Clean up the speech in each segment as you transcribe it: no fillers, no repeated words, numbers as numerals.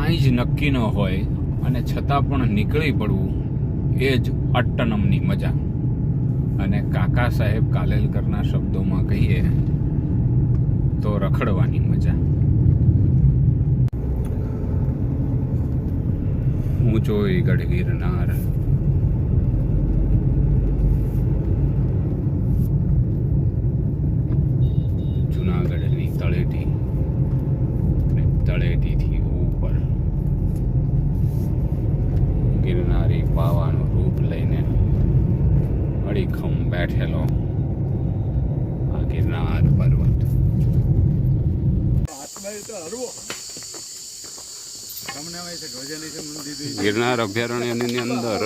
કાંઈ જ નક્કી ન હોય અને છતાં પણ નીકળી પડવું એ જ અટ્ટનમની મજા. અને કાકા સાહેબ કાલેલકરના શબ્દોમાં કહીએ તો રખડવાની મજા. ઊંચોય ગઢ ગિરનાર, જુનાગઢની તળેટી, તળેટીથી ઉપર ગિરનારી પાવાનું રૂપ લઈને અડીખમ બેઠેલો આ ગિરનાર પર્વત. ગિરનાર અભયારણ્યની અંદર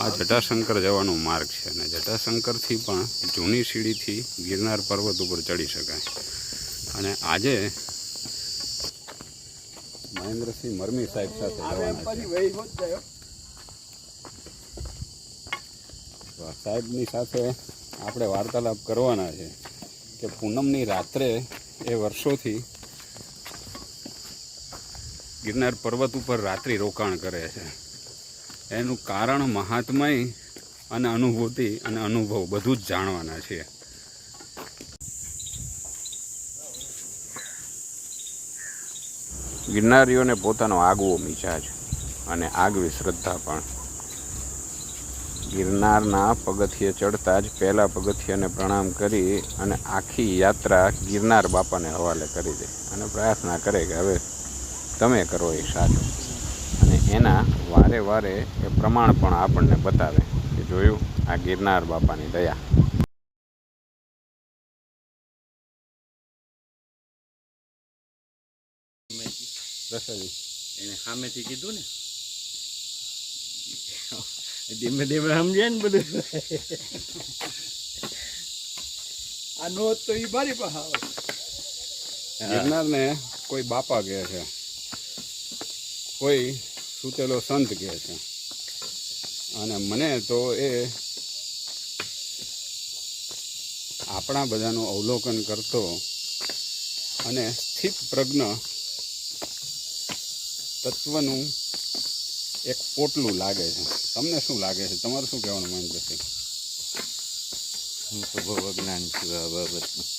આ જટાશંકર જવાનો માર્ગ છે અને જટાશંકરથી પણ જૂની સીડીથી ગિરનાર પર્વત ઉપર ચડી શકાય. અને આજે મહેન્દ્રસિંહ મરમી સાહેબ સાથે જવાના છે. સાહેબની સાથે આપણે વાર્તાલાપ કરવાના છે કે પૂનમની રાત્રે એ વર્ષોથી ગિરનાર પર્વત ઉપર રાત્રિ રોકાણ કરે છે. એનું કારણ, મહાત્મય અને અનુભૂતિ અને અનુભવ બધું જ જાણવાના છીએ. ગિરનારીઓને પોતાનો આગવો મિજાજ અને આગવી શ્રદ્ધા પણ. ગિરનારના પગથિયે ચડતા જ પહેલા પગથિયાને પ્રણામ કરી અને આખી યાત્રા ગિરનાર બાપાને હવાલે કરી દે અને પ્રાર્થના કરે કે હવે તમે કરો એ સાચું. અને એના વારે વારે એ પ્રમાણ પણ આપણને બતાવે કે જોયું, આ ગિરનાર બાપાની દયા. એને સામેથી કીધું ને, ધીમે ધીમે સમજે ને બધું. આ નોટ તો ઈ મારી પાસે આવે. ગિરનારને કોઈ બાપા કહે છે, કોઈ સૂતેલો સંત કહે છે, અને મને તો એ આપણા બધાનું અવલોકન કરતો અને સ્થિત પ્રજ્ઞ તત્વનું એક પોટલું લાગે છે. તમને શું લાગે છે? તમારું શું કહેવાનું મન થશે? હું તો બહુ અજ્ઞાન છું આ બાબતમાં.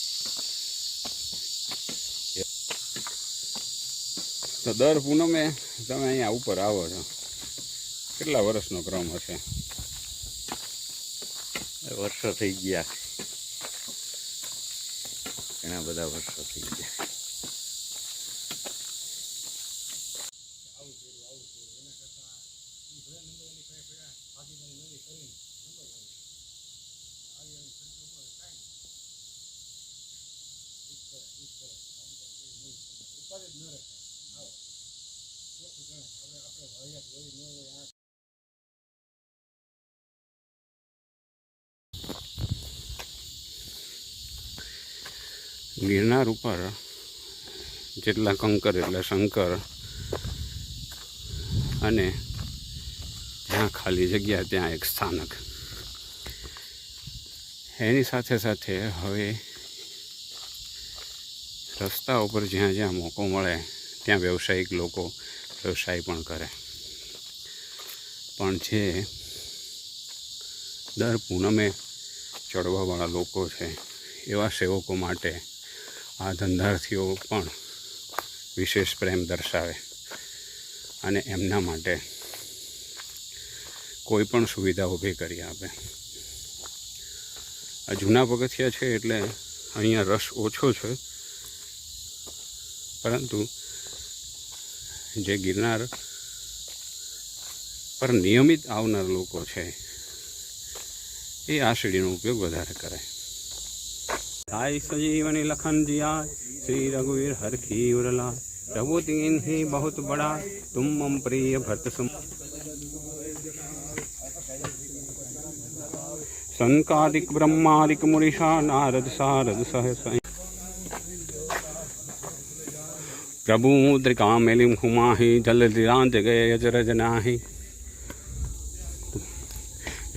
તો દર પૂનમે તમે અહીંયા ઉપર આવો છો. કેટલા વર્ષનો ક્રમ હશે? વર્ષો થઈ ગયા, ઘણા બધા વર્ષો થઈ ગયા. ગિરનાર ઉપર જેટલા કંકર એટલે શંકર, અને જ્યાં ખાલી જગ્યા ત્યાં એક સ્થાનક. એની સાથે સાથે હવે રસ્તા ઉપર જ્યાં જ્યાં મોકો મળે ત્યાં વ્યવસાયિક લોકો વ્યવસાય પણ કરે. પણ જે દર પૂનમે ચડવાવાળા લોકો છે એવા સેવકો માટે આ ધંધાર્થીઓ પણ વિશેષ પ્રેમ દર્શાવે અને એમના માટે કોઈ પણ સુવિધા ઊભી કરી આપે. આ જૂના પગથિયા છે એટલે અહીંયા રસ ઓછો છે, પરંતુ જે ગિરનાર પર નિયમિત આવનાર લોકો છે એ આ સીડીનો ઉપયોગ વધારે કરે. साई संजीवनी लखन जिया श्री रघुवीर हर की उरला प्रभु तीन ही बहुत बड़ा तुम मम प्रिय भरत सम संकादिक ब्रह्मादिक मुनिषा नारद सारद सह प्रभु मुद्रिका मेलिम हुमाहि जल दिरांत गए अजरज नाही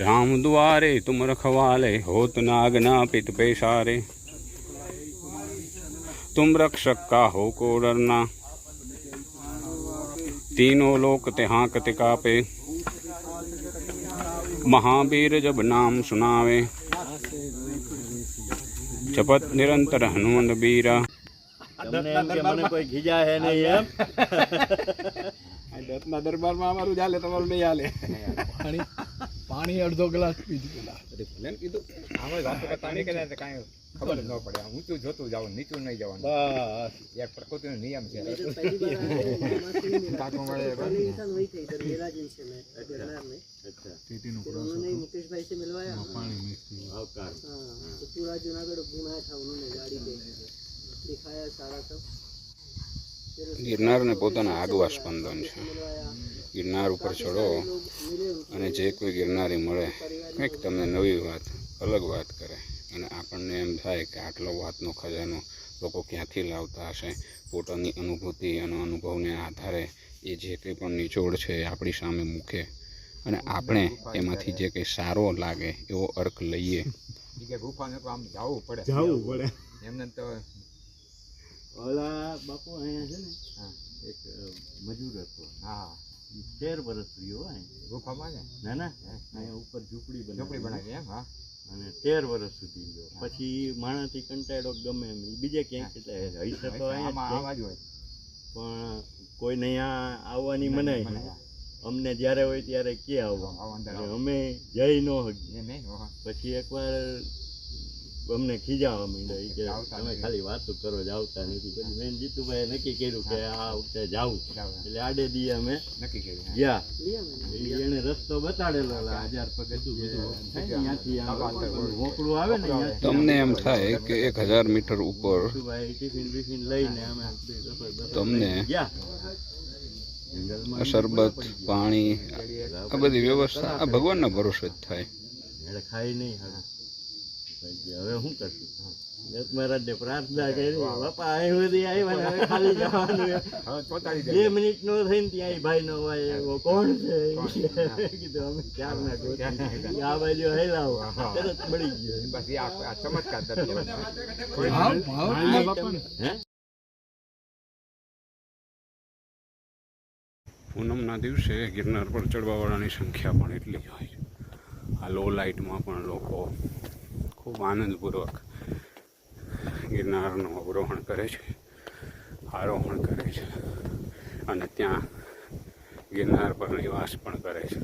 राम द्वारे तुम रखवाले होत नागना पित पेशारे तुम रक्षक का हो को डरना तीनों लोक ते हांकते कापे, महावीर जब नाम सुनावे, जपत निरंतर हनुमंत बीरा। તમને એમ કે મને કોઈ ખીજા હે નહીં એમ દત્તના દરબારમાં અમારું ચાલે, તમારું નહીં હાલે. પાણી અડધો ગ્લાસ પીધું પેલા. ભલે ને કીધું આમાં વાતો કરતા નહીં કર્યા તો કાંઈ ખબર જ ન પડે. ઊંચું જોતું જવાનું, નીચું નહીં જવાનું. બસ એક પ્રકૃતિનો નિયમ છે. मुकेश भाई से मिलवाया तो पूरा जूनागढ़ घुमाया था उन्होंने गाड़ी पे, दिखाया सारा सब. ગિરનારને પોતાના આગવા સ્પંદન છે. ગિરનાર ઉપર ચડો અને જે કોઈ ગિરનારી મળે કંઈક તમને નવી વાત, અલગ વાત કરે અને આપણને એમ થાય કે આટલો વાતનો ખજાનો લોકો ક્યાંથી લાવતા હશે. પોતાની અનુભૂતિ અને અનુભવને આધારે એ જે કંઈ પણ નિચોડ છે એ આપણી સામે મૂકે અને આપણે એમાંથી જે કંઈ સારો લાગે એવો અર્ક લઈએ. ગુફાને તો આમ જવું પડે એમને તો. ઓલા બાપુ અહીંયા છે ને એક મજૂર હતો. હા 13 વર્ષ રહ્યો ગુફામાં ને. ના ના અહીંયા ઉપર ઝૂંપડી બનાવી એમ. હા અને 13 વર્ષ સુધી ગયો. પછી માણસથી કંટાળો ગમે એમ બીજે ક્યાંક એટલે હૈસે તો અહીંયા જ હોય પણ કોઈને અહીંયા આવવાની મનાય. અમને જ્યારે હોય ત્યારે કે આવો, અમે જઈ ન હગી. પછી એકવાર અમને ખીજાવા માંડ્યો કે તમે ખાલી વાતો કરો જ આવતા નથી. પછી મેં જીતુભાઈ નક્કી કર્યું કે આ વખતે જાવું. એટલે આડે દી અમે નક્કી કર્યું ગયા. એને રસ્તો બતાડેલો 1000 પગથિયાંથી મોકળું આવે ને. તમને એમ થાય કે 1000 મીટર ઉપર ટિફિન બિફિન લઈને અમે તમને જંગલમાં શરબત, પાણી, આ બધી વ્યવસ્થા આ ભગવાનના ભરોસે જ થાય. એટલે ખાઈ નહીં હવે શું કરશું? દત્ત મહારાજને પ્રાર્થના કરી, બાપા અહીં બધી આવ્યા હવે ખાલી જવાનું. 2 મિનિટ નો થઈને ત્યાં ભાઈ નો હોય એવો કોણ છે? કીધું અમે ચાર ના ગોતી આ બાજુ હેલાવો તરત મળી ગયો. ચમત્કાર. પૂનમના દિવસે ગિરનાર પર ચડવાવાળાની સંખ્યા પણ એટલી જ હોય છે. આ લો લાઇટમાં પણ લોકો ખૂબ આનંદપૂર્વક ગિરનારનું અવરોહણ કરે છે, આરોહણ કરે છે અને ત્યાં ગિરનાર પર નિવાસ પણ કરે છે.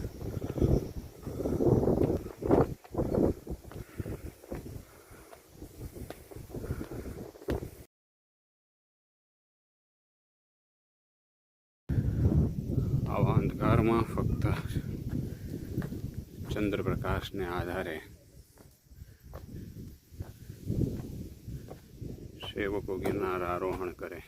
આવા અંધકારમાં ફક્ત ચંદ્રપ્રકાશને આધારે સેવકો ગિરનાર આરોહણ કરે.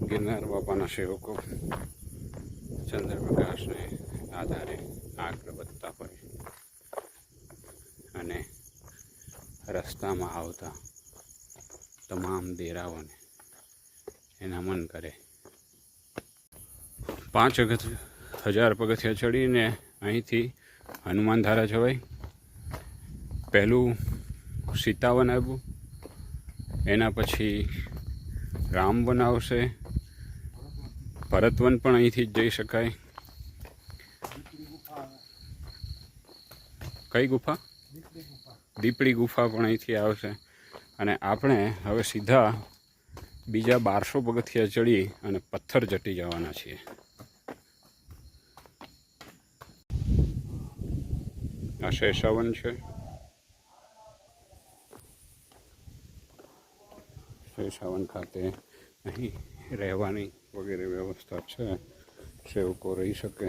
ગિરનાર બાપાના સેવકો ચંદ્રપ્રકાશને આધારે આગળ વધતા હોય અને રસ્તામાં આવતા તમામ દેરાઓને એના મન કરે. 5000 પગથિયા ચડીને અહીંથી હનુમાનધારા જવાય. પહેલું સીતાવન આવ્યું, એના પછી રામવન આવશે, ભરતવન પણ અહીંથી જ જઈ શકાય. કઈ ગુફા? દીપડી ગુફા પણ અહીંથી આવશે અને આપણે હવે સીધા બીજા 1200 પગથિયા ચડી અને પથ્થર જટી જવાના છીએ. આ શેષાવન છે. શેષાવન ખાતે અહીં રહેવાની વગેરે વ્યવસ્થા છે, સેવકો રહી શકે.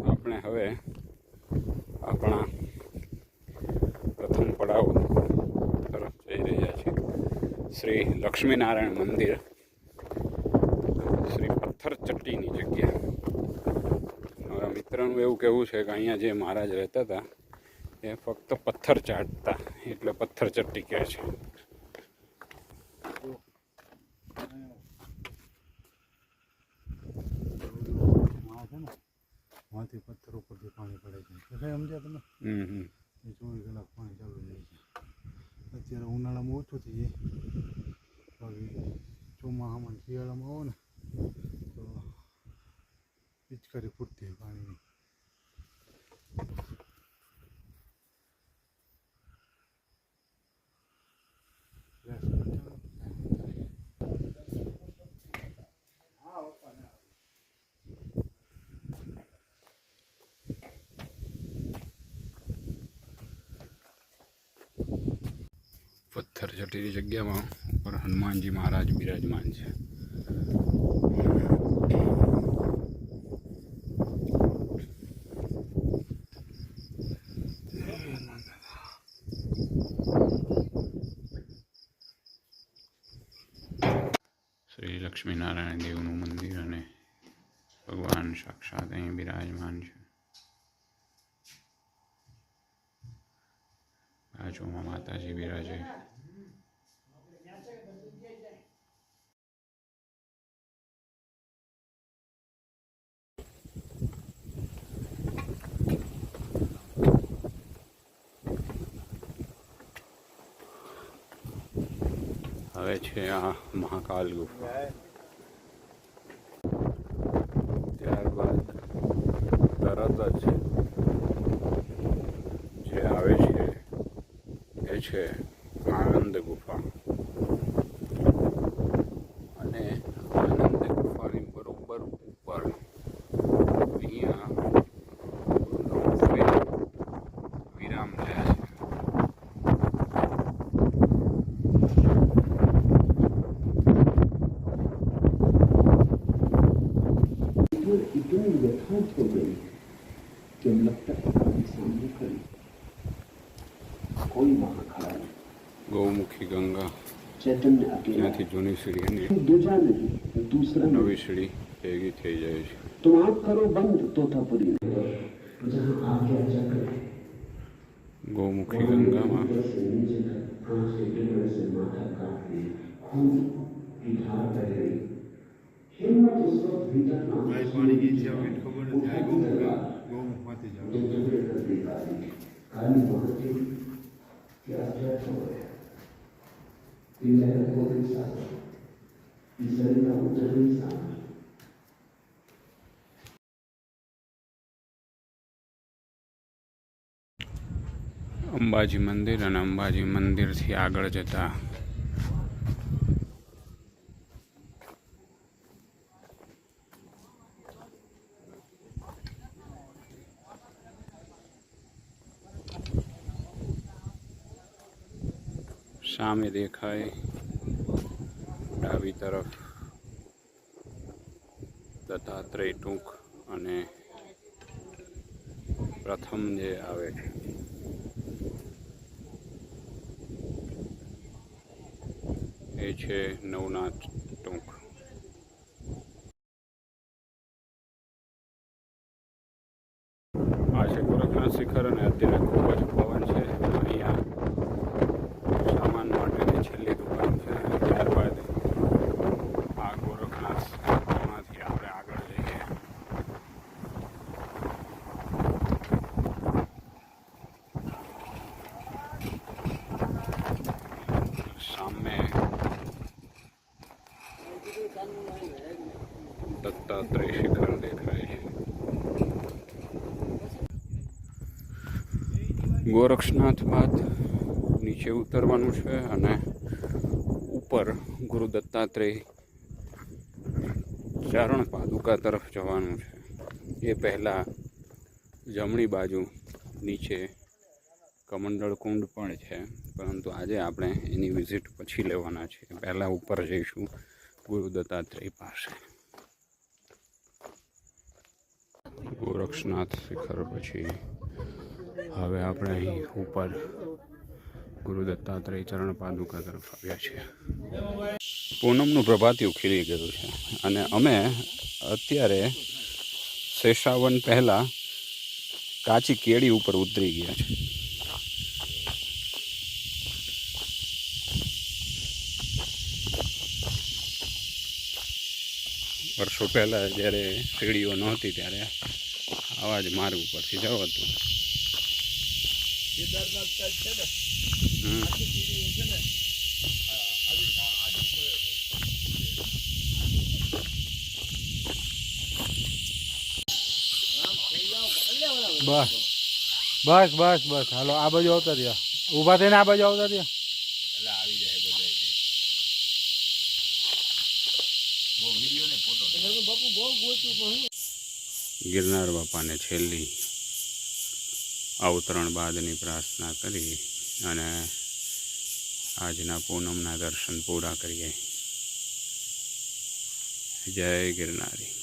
આપણે હવે આપણા પ્રથમ પડાવ તરફ જઈ રહ્યા છીએ. શ્રી લક્ષ્મીનારાયણ મંદિર, શ્રી પથ્થર ચટ્ટીની જગ્યા. મારા મિત્રનું એવું કહેવું છે કે અહીંયા જે મહારાજ રહેતા હતા એ ફક્ત પથ્થર ચાટતા એટલે પથ્થર ચટ્ટી કહે છે. માંથી પથ્થર ઉપરથી પાણી પડે છે એટલે સમજ્યા તમે એ 24 કલાક પાણી ચાલુ જાય છે. અત્યારે ઉનાળામાં ઓછું થઈ જાય બાકી ચોમાસામાં શિયાળામાં આવો ને તો પિચકારી ફૂટતી હોય પાણીની. પથ્થર ચટીની જગ્યામાં ઉપર હનુમાનજી મહારાજ બિરાજમાન છે. શ્રી લક્ષ્મીનારાયણ દેવનું મંદિર અને ભગવાન સાક્ષાત અહીં બિરાજમાન છે. બાજુમાં માતાજી બિરાજે. હવે છે આ મહાકાલ ગુફા. ત્યારબાદ તરત જ જે આવે છે એ છે આનંદ ગુફા. અને આનંદ ગુફાની બરોબર ઉપર અહીંયા વિરામ લે છે. इतनी यथार्थ हो गई कि लगता है हमारे सामने खड़ी कोई वहां खड़ा नहीं. ગૌમુખી ગંગા चैतन्य अकेला ત્યાંથી जूनी सीढ़ी दूजा नहीं दूसरा नहीं. नवी सीढ़ी ભેગી થઈ જાય છે. तुम आंख करो बंद तोतापुरी जहाँ आगे जाकर ગૌમુખી ગંગામાં से नीचे तक आंख के गिरने से माथा काटती खून की धार बह रही. हिम्मत उस वक्त भीतर ना પાણી ગઈ છે હવે ખબર નથી. આ ગૌમુખમાંથી જ આવે. जो झगड़े कर दी काली वहां थी क्या जट हो गया ये हो गई साथ शरीर का उजड़ी साथ. અંબાજી મંદિર અને અંબાજી મંદિરથી આગળ જતા સામે દેખાય ડાબી તરફ દત્તાત્રેય ટૂંક અને પ્રથમ જે આવે એ છે નવનાથ ટૂંક. આ છે ગોરખનાથ શિખર અને અત્યારે ખૂબ જ પવન છે. અહીંયા સામાન માટેની છેલ્લી દુકાન છે. ત્યારબાદ આ ગોરખનાથ શિખરમાંથી આપણે આગળ જઈએ. સામે દત્તાત્રેય શિખર દેખાય છે. ગોરક્ષનાથ બાદ નીચે ઉતરવાનું છે અને ઉપર ગુરુ દત્તાત્રેય ચારણ પાદુકા તરફ જવાનું છે. એ પહેલાં જમણી બાજુ નીચે કમંડળ કુંડ પણ છે, પરંતુ આજે આપણે એની વિઝિટ પછી લેવાના છે. પહેલાં ઉપર જઈશું ગુરુ દત્તાત્રેય પાસે. ગોરક્ષનાથ શિખર પછી હવે આપણે અહીં ઉપર ગુરુ દત્તાત્રેય ચરણ પાદુકા તરફ આવ્યા છીએ. પૂનમનું પ્રભાતિયું ખીલી ગયું છે અને અમે અત્યારે શેષાવન પહેલાં કાચી કેળી ઉપર ઉતરી ગયા છે. વર્ષો પહેલાં જ્યારે સીડીઓ નહોતી ત્યારે આવા જ માર્ગ ઉપરથી જવાતું. કેદારનાથ સાઈડ છે ને હમ. આખી સીડી છે ને બસ બસ બસ બસ હાલો આ બાજુ આવતા રહ્યા ઊભા થઈને આ બાજુ આવતા રહ્યા એટલે આવી જાય બધા ગિરનાર બાપાને છેલ્લી અવતરણ બાદની પ્રાર્થના કરી અને આજના પૂનમના દર્શન પૂરા કરીએ. જય ગિરનારી.